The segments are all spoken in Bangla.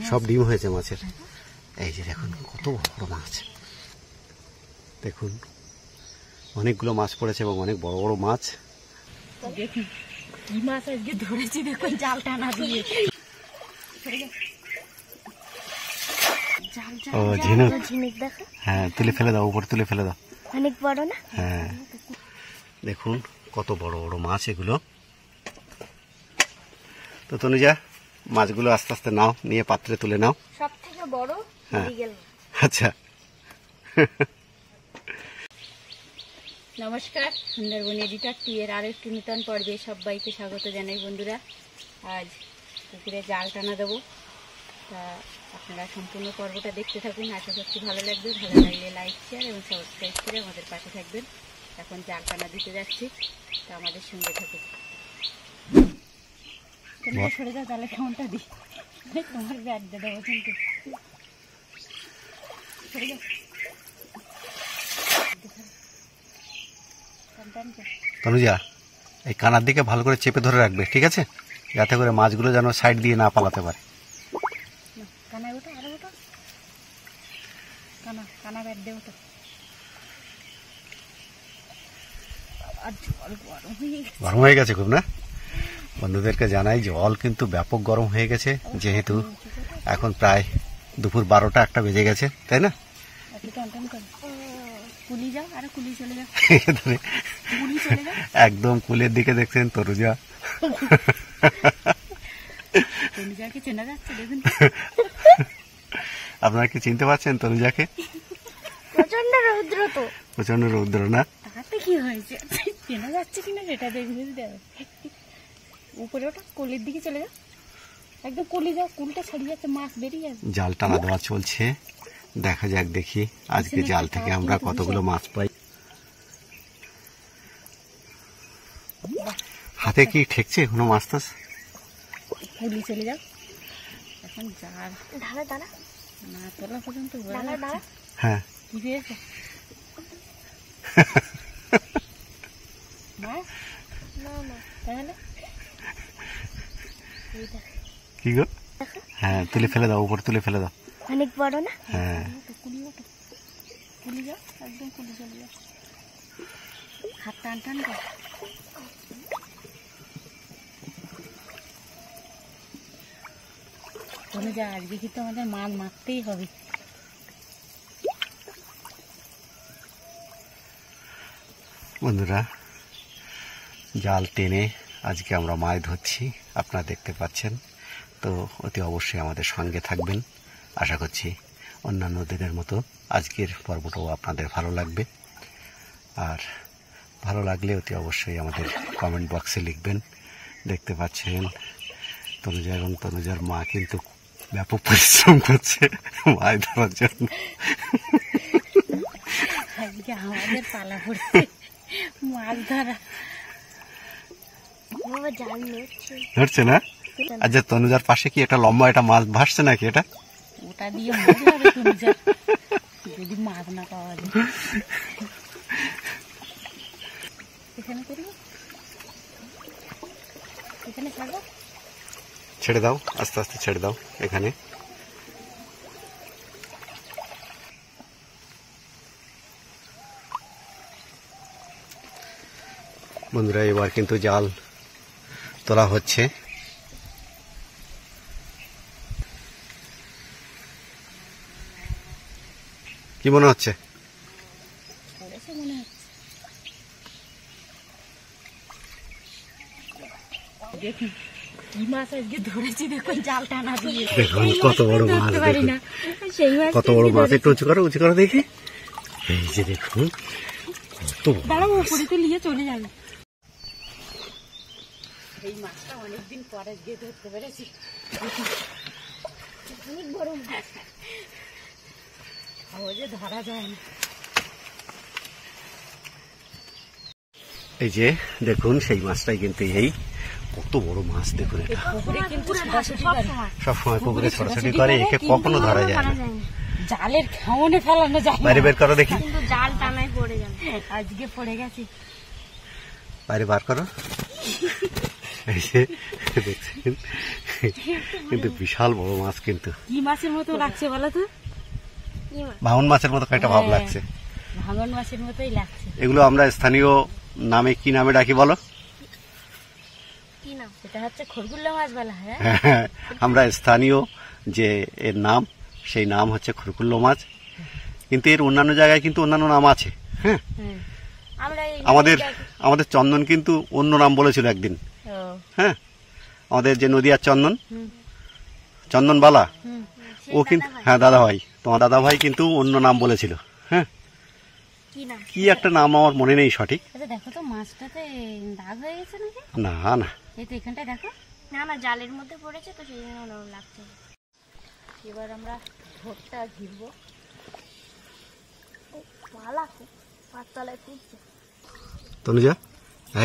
সব ডিম হয়েছে মাছের। এই যে দেখুন কত বড় মাছ, দেখুন অনেকগুলো মাছ পড়েছে এবং অনেক বড় বড় মাছ। দেখুন কি মাছ আজকে ধরেছি, দেখুন জাল টানা দিয়ে। ও ঝিনুক, হ্যাঁ তুলে ফেলে দাও, উপরে তুলে ফেলে দাও। অনেক বড় না? হ্যাঁ দেখুন কত বড় বড় মাছ এগুলো। তো তনুজা মাছগুলো আস্তে আস্তে নাও, নিয়ে পাত্রে তুলে নাও। সব থেকে বড় মৃগেল। আচ্ছা নমস্কার, সুন্দরবন এডিটর টি এর আরো একটি নূতন পর্বে সবাইকে স্বাগত জানাই। বন্ধুরা, আজ পুকুরে জাল টানা দেবো, তা আপনারা সম্পূর্ণ পর্বটা দেখতে থাকুন। আশা করছি ভালো লাগবে। ভালো লাগলে লাইক, শেয়ার এবং সাবস্ক্রাইব করে আমাদের পাশে থাকবেন। এখন জাল টানা দিতে যাচ্ছি, তা আমাদের সঙ্গে থাকুন। সরে যাও, তাহলে কেমনটা দিই, তোমার ব্যাগ দিয়ে দেবো কিন্তু। সরে যাও। তনুজা এই কানার দিকে ভালো করে চেপে ধরে রাখবে, ঠিক আছে, যাতে করে মাছগুলো যেন সাইড দিয়ে না পালাতে পারে। কানায় ওটা, আরো ওটা, কানা ব্যাগ দে ওটা। গরম হয়ে গেছে খুব না? বন্ধুদেরকে জানাই জল কিন্তু ব্যাপক গরম হয়ে গেছে, যেহেতু এখন প্রায় দুপুর 12টা-1টা বেজে গেছে, তাই না? একদম কুলের দিকে দেখছেন তনুজা। আপনারা কি চিনতে পারছেন তনুজাকে? প্রচন্ড রৌদ্র, তো প্রচন্ড রৌদ্র না? তাতে কি হয়েছে, চেনা যাচ্ছে কিনা সেটা দেখবে। উপরে ওটা কোলের দিকে চলে যাও, একদম কোলে যাও, কোলটা ছাড়িয়ে যাচ্ছে, মাছ বেরিয়ে যাচ্ছে। জাল টানা দেওয়া চলছে, দেখা যাক দেখি আজকে জাল থেকে আমরা কতগুলো মাছ পাই। হাতে কি ঠেকছে কোনো মাছ টাছ? কুলি চলে যাও, এখন জাল ঢালা দাঁড়া না তোলা পর্যন্ত। হ্যাঁ কি পেয়েছে মাছ? না না, তাহলে কি গো? হ্যাঁ তুলে ফেলে দাও, উপরে তুলে ফেলে দাও। অনেক বড় না? হ্যাঁ কুলি যাও, একদম কুলি চলে যাও, হাত টান টান কর। চলে যা, আজকে কিন্তু আমাদের মাছ মারতেই হবে। বন্ধুরা জাল টেনে আজকে আমরা মাছ ধরছি, আপনারা দেখতে পাচ্ছেন। তো অতি অবশ্যই আমাদের সঙ্গে থাকবেন। আশা করছি অন্যান্য দিনের মতো আজকের পর্বটাও আপনাদের ভালো লাগবে। আর ভালো লাগলে অতি অবশ্যই আমাদের কমেন্ট বক্সে লিখবেন। দেখতে পাচ্ছেন তনুজা এবং তনুজার মা কিন্তু ব্যাপক পরিশ্রম করছে মাছ ধরার জন্য। আজকে আমাদের পালা পড়ছে মাছ ধরা। জাল ধরছে না? আচ্ছা তনুজার পাশে কি একটা লম্বা একটা মাছ ভাসছে নাকি? এটা ওটা দিয়ে মাছ ধরে তনুজা, যদি মাছ না পাওয়া যায়। এখানে করব, এখানে ছাড়বো, ছেড়ে দাও, আস্তে আস্তে ছেড়ে দাও এখানে। বন্ধুরা এবার কিন্তু জাল তোলা হচ্ছে। কি মনে হচ্ছে? দেখুন কি মাছ আজকে ধরেছি, দেখুন জাল টানা দিয়ে। দেখুন কত বড় মাছ, কত বড় মাছ। একটু উঁচু করো, উঁচু করো দেখি। এই যে দেখুন কত বড়। দাঁড়াও, উপরে তো নিয়ে চলে যাবে। এই মাছটা অনেকদিন পরে গিয়ে ধরতে পেরেছি, অনেক বড় মাছ, সহজে ধরা যায় না। এই যে দেখুন সেই মাছটাই কিন্তু, এই কত বড় মাছ দেখুন। এটা সবসময় পুকুরে ছোটাছুটি করে, একে কখনো ধরা যায় না। জালের খাওয়ানে ফেলানো যায়, বাইরে বের করো দেখি। কিন্তু জাল টানায় পড়ে যাবে, আজকে পড়ে গেছে। বাইরে বার করো। এই যে দেখছেন, কিন্তু বিশাল বড় মাছ, কিন্তু কি মাছের মতো লাগছে বলো তো? কি মাছ? ভাঙন মাছের মতো একটা ভাব লাগছে। ভাঙন মাছের মতোই লাগছে। এগুলো আমরা স্থানীয় নামে কি নামে ডাকি বলো? কি নাম? সেটা হচ্ছে খরগুল্লা মাছ বলা হয়। আমরা স্থানীয় যে এর নাম, সেই নাম হচ্ছে খরকুল্লো মাছ। কিন্তু এর অন্যান্য জায়গায় কিন্তু অন্যান্য নাম আছে। হ্যাঁ, আমরা আমাদের চন্দন কিন্তু অন্য নাম বলেছিল একদিন। হ্যাঁ, আমাদের যে নদীয়ার চন্দনবালা, ও কিন্তু, হ্যাঁ দাদা ভাই, তোমার দাদা ভাই কিন্তু অন্য নাম বলেছিল। হ্যাঁ, কি নাম? কি একটা নাম আমার মনে নেই সঠিক। আচ্ছা দেখো তো মাছটাতে দাগ হয়ে গেছে নাকি? না না, এই তো এখানটায় দেখো। না না, জালের মধ্যে পড়েছে তো সেই জন্য ওরকম লাগছে। এবার আমরা ঝোপটা ঘিরবো। পালা পাততলায় ফুটছে। তনুজা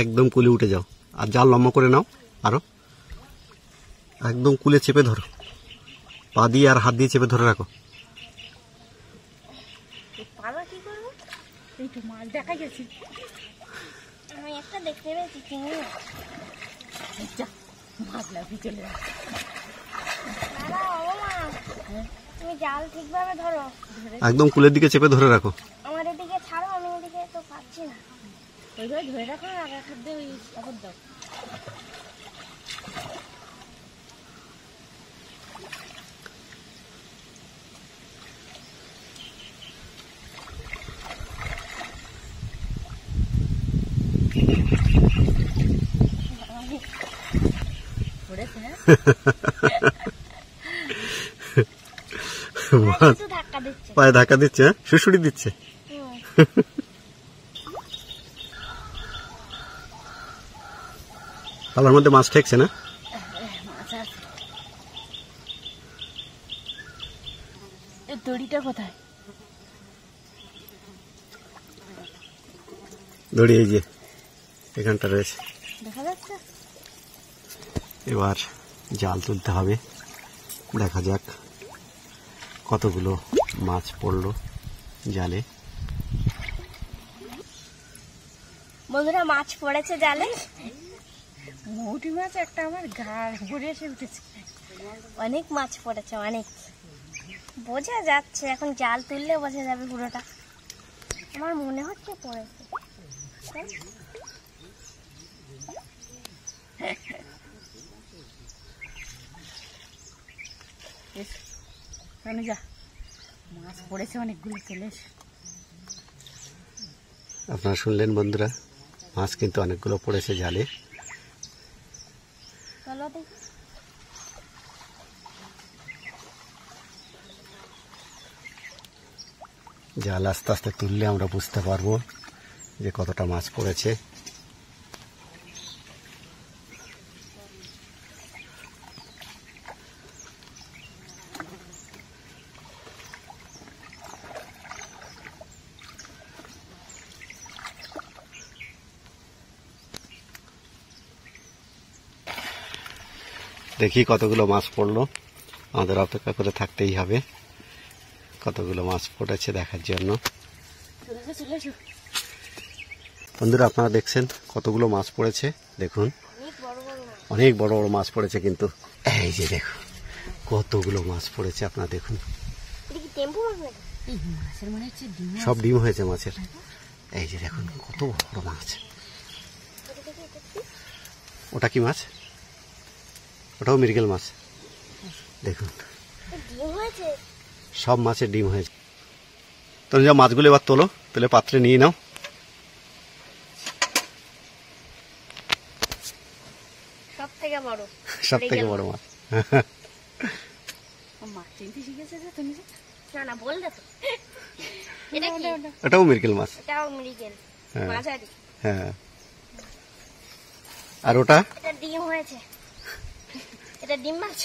একদম কুলে উঠে যাও, আর জাল লম্বা করে নাও, আরো একদম কুলে চেপে ধরো, পা দিয়ে আর হাত দিয়ে চেপে ধরে রাখো। পালা কি করবো? এই তো মাছ দেখা গেছে। আমি একটা দেখতে পেয়েছি, চিনি না। যা, মাছ লাগবে, চলে যাবে। দাদা, ও মা, তুমি জাল ঠিকভাবে ধরো। একদম কুলের দিকে চেপে ধরে রাখো। আমার এদিকে ছাড়ো, আমি এদিকে তো পাচ্ছি না। ওইভাবে ধরে রাখো আর এক হাত দিয়ে ওই কাপড় দাও। পড়েছে, হ্যাঁ? কিছু ধাক্কা দিচ্ছে। পায়ে ধাক্কা দিচ্ছে, হ্যাঁ? শুশুড়ি দিচ্ছে। থালার মধ্যে মাছ ঠেকছে না? মাছ আছে। এই দড়িটা কোথায়? দড়ি এই যে এখানটা রয়েছে। দেখা যাচ্ছে? এবার জাল তুলতে হবে, দেখা যাক কতগুলো মাছ পড়লো জালে। বন্ধুরা, মাছ পড়েছে জালে। মৌটি মাছ একটা আমার গা ঘুরে এসে উঠেছে। অনেক মাছ পড়েছে, অনেক। বোঝা যাচ্ছে, এখন জাল তুললে বোঝা যাবে পুরোটা। আমার মনে হচ্ছে পড়েছে। যা, মাছ পড়েছে অনেকগুলো, চলে এসে। আপনারা শুনলেন বন্ধুরা, মাছ কিন্তু অনেকগুলো পড়েছে জালে। চলো দেখি। জাল আস্তে আস্তে তুললে আমরা বুঝতে পারবো যে কতটা মাছ পড়েছে। দেখি কতগুলো মাছ পড়লো, আমাদের অপেক্ষা করে থাকতেই হবে কতগুলো মাছ পড়েছে দেখার জন্য। বন্ধুরা আপনারা দেখছেন কতগুলো মাছ পড়েছে, দেখুন অনেক বড় বড় মাছ পড়েছে। কিন্তু এই যে দেখুন কতগুলো মাছ পড়েছে, আপনারা দেখুন। মাছের মনে হচ্ছে সব ডিম হয়েছে মাছের। এই যে দেখুন কত বড় মাছ। ওটা কি মাছ? ওটাও মৃগেল মাছ। দেখুন সব মাছের ডিম হয়েছে। তো যা মাছগুলো এবার তোলো, তুলে পাত্রে নিয়ে নাও। সব থেকে বড় মাছ। মাছ চিনতে শিখেছে যে তুমি? না না, বললে তো। এটা কি? ওটাও মৃগেল মাছ। এটাও মৃগেল মাঝারি। হ্যাঁ, আর ওটা? এটা ডিম হয়েছে। এটা ডিম মাছ।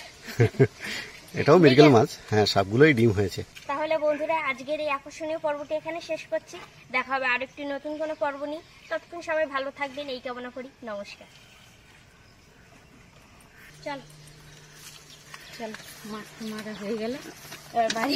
এটাও মৃগেল মাছ। হ্যাঁ, সবগুলোই ডিম হয়েছে। তাহলে বন্ধুরা, আজকের এই আকর্ষণীয় পর্বটি এখানে শেষ করছি। দেখা হবে আরেকটি নতুন কোনো পর্ব নিয়ে। ততক্ষণ সবাই ভালো থাকবেন এই কামনা করি। নমস্কার। চল চল, মাছ তো মারা হয়ে গেল, এবার বাড়ি।